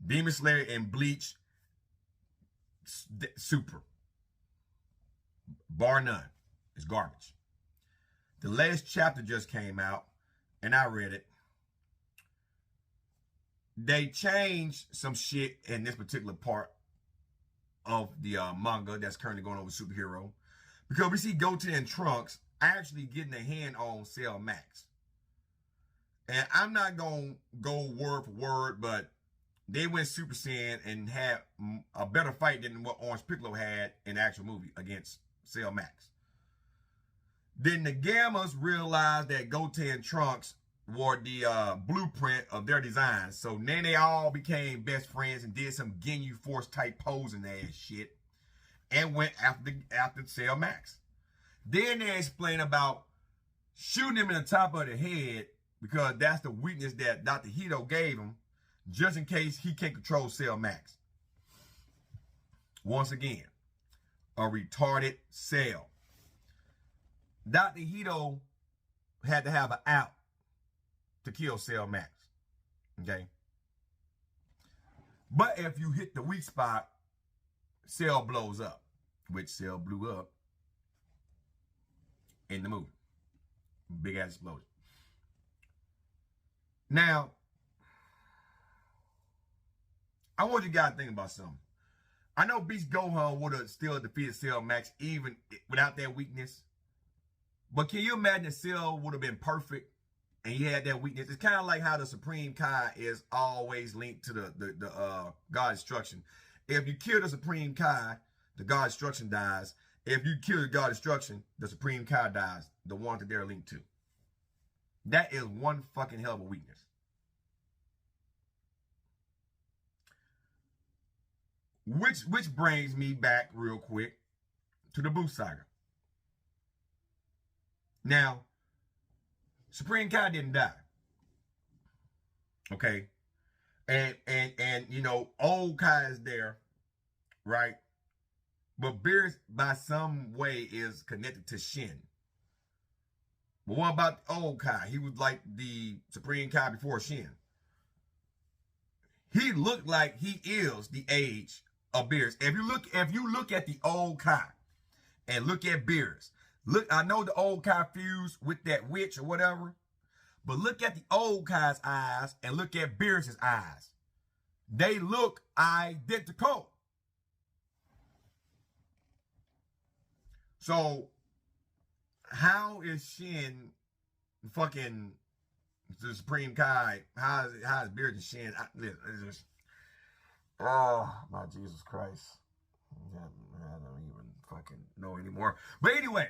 Demon Slayer and Bleach, super. Bar none. It's garbage. The latest chapter just came out, and I read it. They changed some shit in this particular part of the manga that's currently going on with Superhero. Because we see Goten and Trunks actually getting a hand on Cell Max. And I'm not going to go word for word, but they went Super Saiyan and had a better fight than what Orange Piccolo had in the actual movie against Cell Max. Then the Gammas realized that Goten and Trunks were the blueprint of their design. So then they all became best friends and did some Ginyu Force type posing ass shit and went after Cell Max. Then they explain about shooting him in the top of the head because that's the weakness that Dr. Hito gave him just in case he can't control Cell Max. Once again, a retarded Cell. Dr. Hito had to have an out to kill Cell Max. Okay? But if you hit the weak spot, Cell blows up, which Cell blew up in the movie. Big ass explosion. Now, I want you guys to think about something. I know Beast Gohan would have still defeated Cell Max even without that weakness. But can you imagine if Cell would have been perfect and he had that weakness? It's kind of like how the Supreme Kai is always linked to the God Destruction. If you kill the Supreme Kai, the God Destruction dies. If you kill the God Destruction, the Supreme Kai dies. The one that they're linked to. That is one fucking hell of a weakness. Which brings me back real quick to the Boo Saga. Now, Supreme Kai didn't die. Okay? And you know, old Kai is there, right? But Beerus, by some way, is connected to Shin. But what about the old Kai? He was like the Supreme Kai before Shin. He looked like he is the age of Beerus. If you look at the old Kai and look at Beerus, look, I know the old Kai fused with that witch or whatever, but look at the old Kai's eyes and look at Beerus's eyes. They look identical. So, how is Shin fucking the Supreme Kai? How is Beerus and Shin? Oh, my Jesus Christ. I don't even fucking know anymore. But anyway,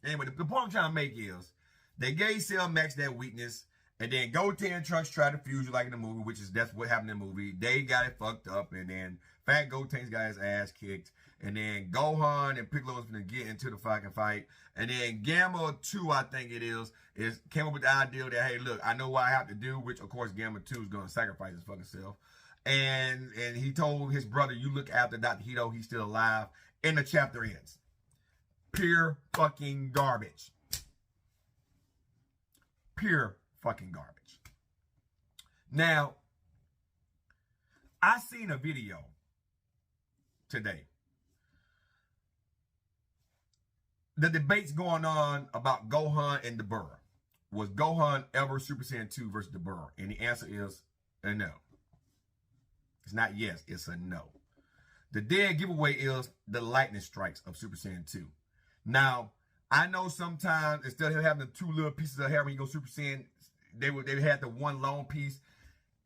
the point I'm trying to make is they gave Cell Max that weakness, and then Goten and Trunks tried to fuse you like in the movie, that's what happened in the movie. They got it fucked up, and then Fat Goten's got his ass kicked, and then Gohan and Piccolo was gonna get into the fucking fight, and then Gamma 2, I think it is came up with the idea that, hey, look, I know what I have to do, which of course Gamma 2 is gonna sacrifice his fucking self. And he told his brother, you look after Dr. Hito, he's still alive. And the chapter ends. Pure fucking garbage. Pure fucking garbage. Now, I seen a video today. The debate's going on about Gohan and Dabura. Was Gohan ever Super Saiyan 2 versus Dabura? And the answer is a no. It's not yes, it's a no. The dead giveaway is the lightning strikes of Super Saiyan 2. Now, I know sometimes instead of having the two little pieces of hair when you go Super Saiyan, they had the one long piece.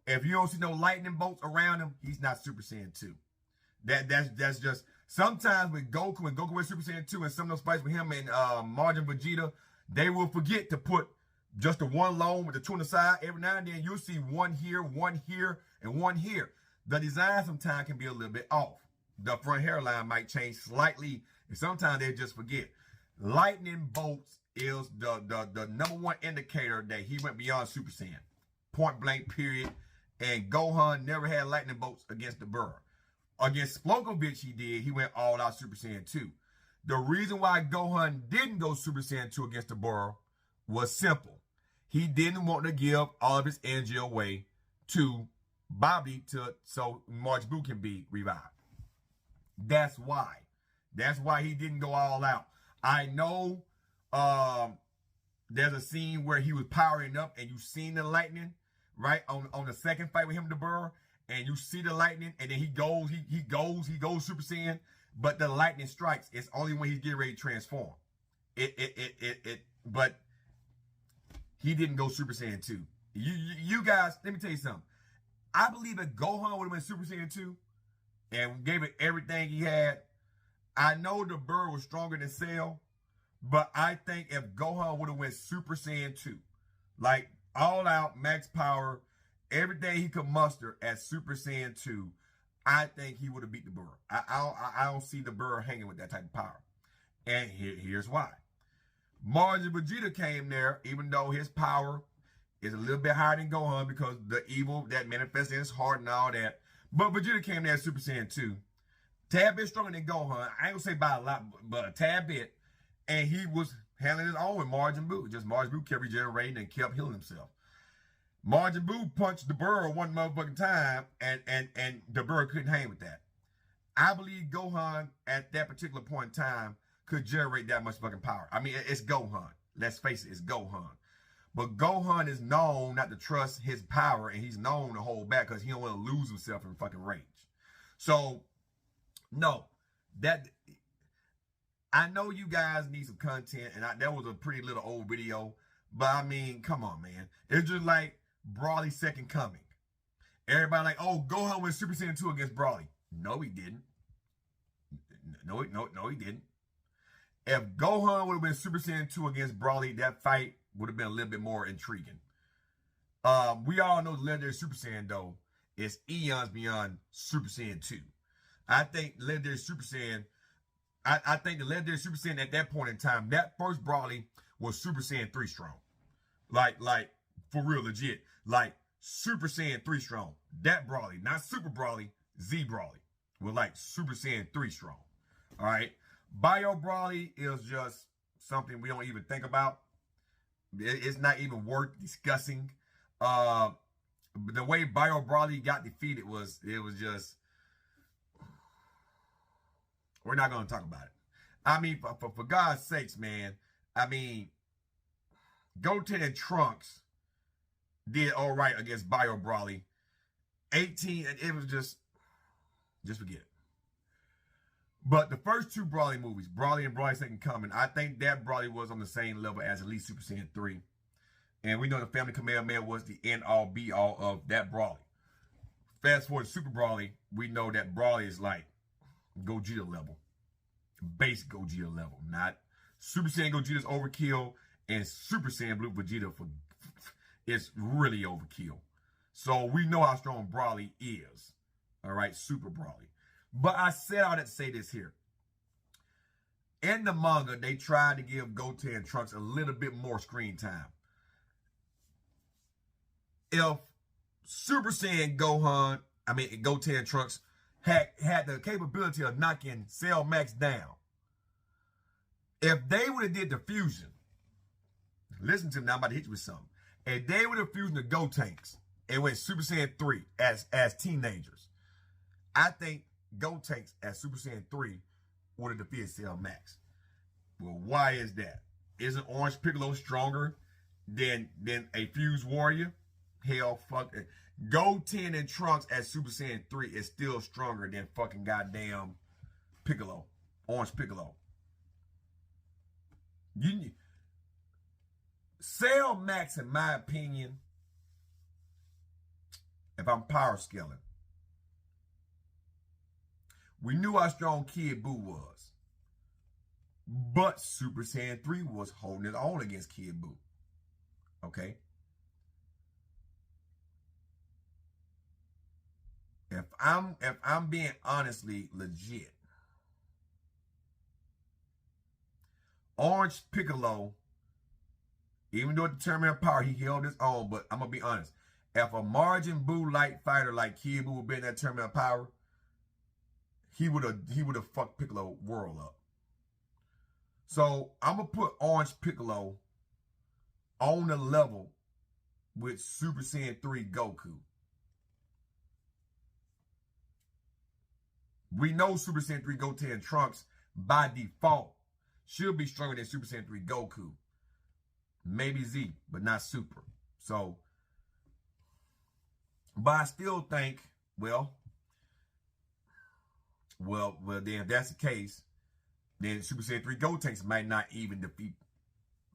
If you don't see no lightning bolts around him, he's not Super Saiyan 2. That's just sometimes with Goku, when Goku went Super Saiyan 2 and some of those fights with him and Majin Vegeta, they will forget to put just the one long with the two on the side. Every now and then you'll see one here, and one here. The design sometimes can be a little bit off. The front hairline might change slightly, and sometimes they just forget. Lightning bolts is the number one indicator that he went beyond Super Saiyan. Point blank, period. And Gohan never had lightning bolts against the Dabura. Against Splokovich he did. He went all out Super Saiyan 2. The reason why Gohan didn't go Super Saiyan 2 against the Dabura was simple. He didn't want to give all of his energy away to Bobby so Majin Buu can be revived. That's why. That's why he didn't go all out. I know there's a scene where he was powering up and you seen the lightning, right? On the second fight with him and the Burr, and you see the lightning, and then he goes Super Saiyan, but the lightning strikes. It's only when he's getting ready to transform. But he didn't go Super Saiyan 2. You guys, let me tell you something. I believe if Gohan would have been Super Saiyan 2 and gave it everything he had, I know the Burr was stronger than Cell, but I think if Gohan would have went Super Saiyan 2, like all out, max power, everything he could muster at Super Saiyan 2, I think he would have beat the Burr. I don't see the Burr hanging with that type of power. And here's why. Majin Vegeta came there, even though his power is a little bit higher than Gohan because the evil that manifests in his heart and all that. But Vegeta came there at Super Saiyan 2. Tad bit stronger than Gohan. I ain't gonna say by a lot, but a tad bit. And he was handling his own with Majin Buu. Just Majin Buu kept regenerating and kept healing himself. Majin Buu punched the Burr one motherfucking time, and the Burr couldn't hang with that. I believe Gohan at that particular point in time could generate that much fucking power. I mean, it's Gohan. Let's face it, it's Gohan. But Gohan is known not to trust his power, and he's known to hold back because he don't want to lose himself in fucking rage. So, no, I know you guys need some content, and that was a pretty little old video, but I mean, come on, man. It's just like Broly's second coming. Everybody like, oh, Gohan went Super Saiyan 2 against Broly. No, he didn't. No, he didn't. If Gohan would have been Super Saiyan 2 against Broly, that fight would have been a little bit more intriguing. We all know the legendary Super Saiyan, though, is eons beyond Super Saiyan 2. I think legendary Super Saiyan, I think the legendary Super Saiyan at that point in time, that first Broly was Super Saiyan 3 strong. Like, for real, legit. Like, Super Saiyan 3 strong. That Broly, not Super Broly, Z Broly, was like Super Saiyan 3 strong. All right? Bio Broly is just something we don't even think about. It's not even worth discussing. The way Bio Broly got defeated it was just, we're not going to talk about it. I mean, for God's sakes, man. I mean, Goten and Trunks did all right against Bio Broly. 18, and it was just forget it. But the first two Broly movies, Broly and Broly Second Coming, I think that Broly was on the same level as at least Super Saiyan 3. And we know the Family Kamehameha was the end-all, be-all of that Broly. Fast forward to Super Broly, we know that Broly is like Gogeta level. Base Gogeta level. Not Super Saiyan Gogeta's overkill, and Super Saiyan Blue Vegeta is really overkill. So we know how strong Broly is. All right, Super Broly. But I said all that to say this here. In the manga, they tried to give Goten and Trunks a little bit more screen time. If Super Saiyan Goten and Trunks had the capability of knocking Cell Max down, if they would have did the fusion, listen to me, now I'm about to hit you with something. If they would have fused the Gotenks and went Super Saiyan 3 as teenagers, I think Gotenks as Super Saiyan 3 would have defeated Cell Max. Well, why is that? Isn't Orange Piccolo stronger than a fused warrior? Hell, fuck it. Goten and Trunks as Super Saiyan 3 is still stronger than fucking goddamn Piccolo. Orange Piccolo. Cell Max, in my opinion, if I'm power scaling, we knew how strong Kid Buu was. But Super Saiyan 3 was holding its own against Kid Buu. Okay? If I'm being honestly legit, Orange Piccolo, even though at the tournament of power, he held his own, but I'm gonna be honest. If a Majin Buu light fighter like Kid Buu would be in that tournament of power, he would have fucked Piccolo world up. So I'm gonna put Orange Piccolo on the level with Super Saiyan 3 Goku. We know Super Saiyan 3 Goten Trunks by default should be stronger than Super Saiyan 3 Goku. Maybe Z, but not Super. So, but I still think, well, then if that's the case, then Super Saiyan 3 Gotenks might not even defeat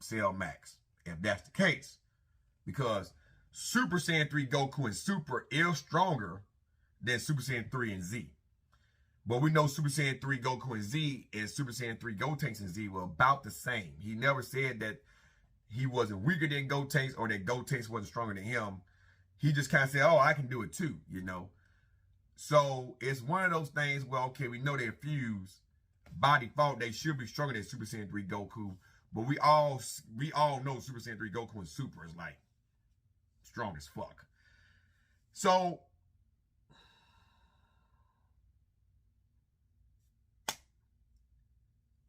Cell Max. If that's the case. Because Super Saiyan 3 Goku and Super is stronger than Super Saiyan 3 and Z. But we know Super Saiyan 3 Goku and Z and Super Saiyan 3 Gotenks and Z were about the same. He never said that he wasn't weaker than Gotenks or that Gotenks wasn't stronger than him. He just kind of said, oh, I can do it too, you know. So it's one of those things where, okay, we know they're fused. By default, they should be stronger than Super Saiyan 3 Goku. But we all know Super Saiyan 3 Goku and Super is like strong as fuck. So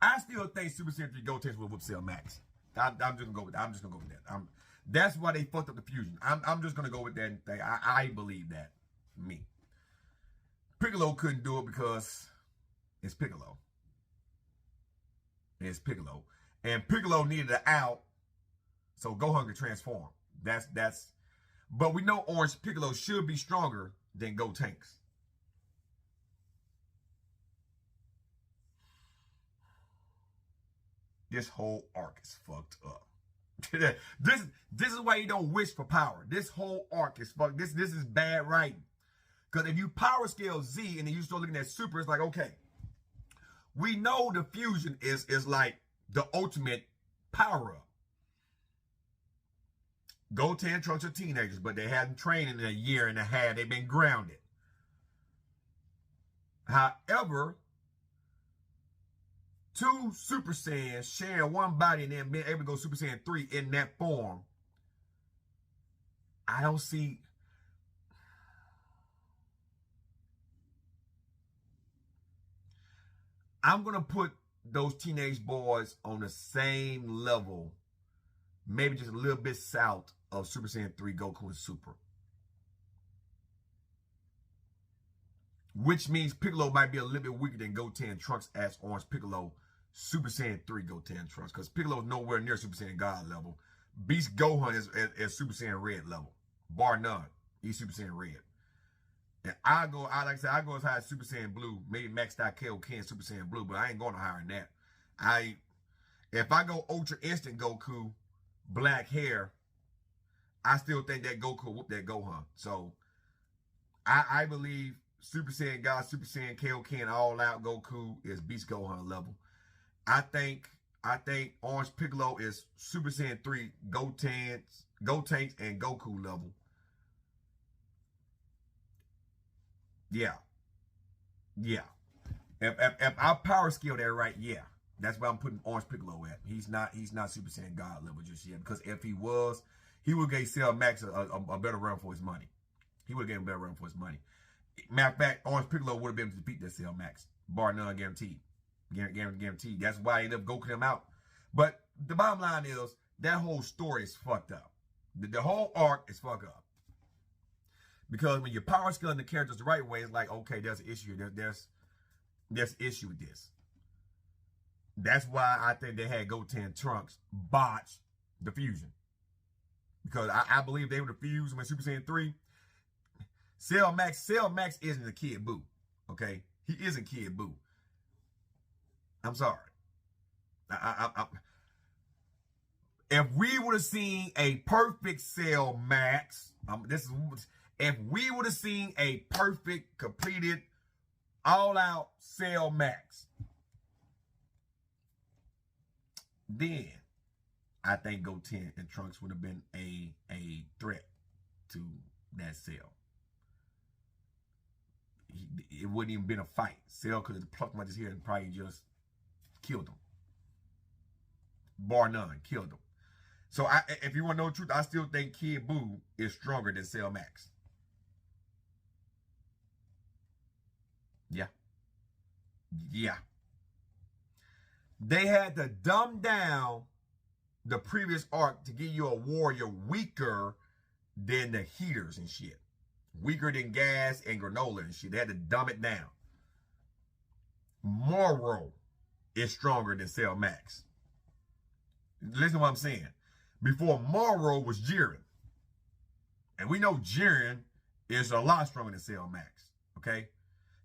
I still think Super Saiyan 3 Gotenks will whoop Cell Max. I'm just gonna go with that. That's why they fucked up the fusion. I'm just gonna go with that thing. I believe that. Me. Piccolo couldn't do it because it's Piccolo. It's Piccolo. And Piccolo needed an out so Gohan could transform. But we know Orange Piccolo should be stronger than Gotenks. This whole arc is fucked up. This is why you don't wish for power. This whole arc is fucked. This is bad writing. Because if you power scale Z and then you start looking at Super, it's like, okay, we know the fusion is like the ultimate power up. Goten Trunks are teenagers, but they hadn't trained in a year and a half. They've been grounded. However, two Super Saiyans sharing one body and then being able to go Super Saiyan 3 in that form, I don't see. I'm going to put those teenage boys on the same level, maybe just a little bit south of Super Saiyan 3 Goku and Super. Which means Piccolo might be a little bit weaker than Goten Trunks as Orange Piccolo Super Saiyan 3 Goten Trunks. Because Piccolo is nowhere near Super Saiyan God level. Beast Gohan is Super Saiyan Red level. Bar none. He's Super Saiyan Red. And I go as high as Super Saiyan Blue, maybe maxed out Kaioken Super Saiyan Blue, but I ain't going higher than that. If I go Ultra Instant Goku, black hair, I still think that Goku will whoop that Gohan. So I believe Super Saiyan God, Super Saiyan Kaioken, all out Goku is Beast Gohan level. I think Orange Piccolo is Super Saiyan 3 Gotenks and Goku level. Yeah. If I power scale that right, yeah. That's why I'm putting Orange Piccolo at. He's not Super Saiyan God level just yet. Because if he was, he would give Cell Max a better run for his money. He would give him a better run for his money. Matter of fact, Orange Piccolo would have been able to defeat that Cell Max. Bar none, guaranteed. Guaranteed. That's why he left Goku him out. But the bottom line is, that whole story is fucked up. The whole arc is fucked up. Because when you're power scaling the characters the right way, it's like, okay, there's an issue. There's an issue with this. That's why I think they had Goten Trunks botch the fusion. Because I believe they would have fused when Super Saiyan 3. Cell Max isn't a Kid Buu. Okay? He isn't Kid Buu. I'm sorry. If we would have seen a perfect Cell Max, if we would have seen a perfect, completed, all-out Cell Max, then I think Goten and Trunks would have been a threat to that Cell. It wouldn't even been a fight. Cell could have plucked him out his hair and probably just killed him. Bar none, killed him. So if you want to know the truth, I still think Kid Buu is stronger than Cell Max. Yeah. They had to dumb down the previous arc to give you a warrior weaker than the heaters and shit. Weaker than gas and granola and shit. They had to dumb it down. Moro is stronger than Cell Max. Listen to what I'm saying. Before Moro was Jiren. And we know Jiren is a lot stronger than Cell Max. Okay?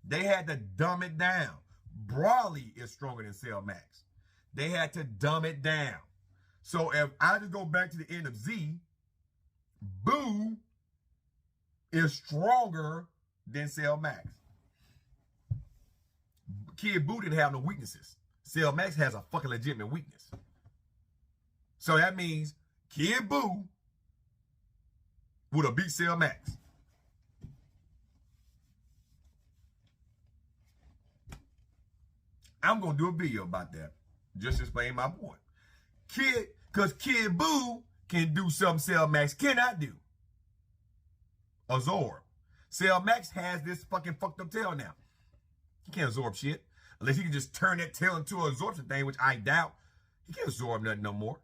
They had to dumb it down. Brawly is stronger than Cell Max. They had to dumb it down. So if I just go back to the end of Z, Boo is stronger than Cell Max. Kid Boo didn't have no weaknesses. Cell Max has a fucking legitimate weakness. So that means Kid Boo would have beat Cell Max. I'm going to do a video about that. Just to explain my point. Because Kid Boo can do something Cell Max cannot do. Absorb. Cell Max has this fucking fucked up tail now. He can't absorb shit. Unless he can just turn that tail into an absorption thing, which I doubt. He can't absorb nothing no more.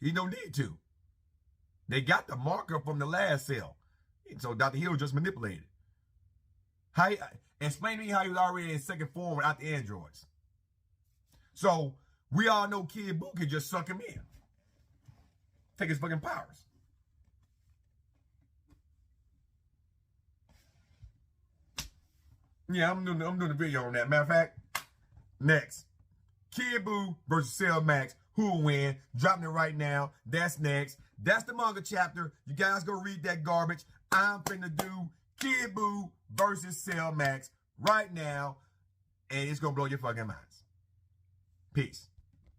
He don't need to. They got the marker from the last cell. So Dr. Hill just manipulated. Explain to me how he was already in second form without the androids. So we all know Kid Boo can just suck him in. Take his fucking powers. Yeah, I'm doing a video on that. Matter of fact, next. Kid Boo versus Cell Max. Who will win? Dropping it right now. That's next. That's the manga chapter. You guys go read that garbage. I'm finna do Kid Boo versus Cell Max right now. And it's gonna blow your fucking minds. Peace.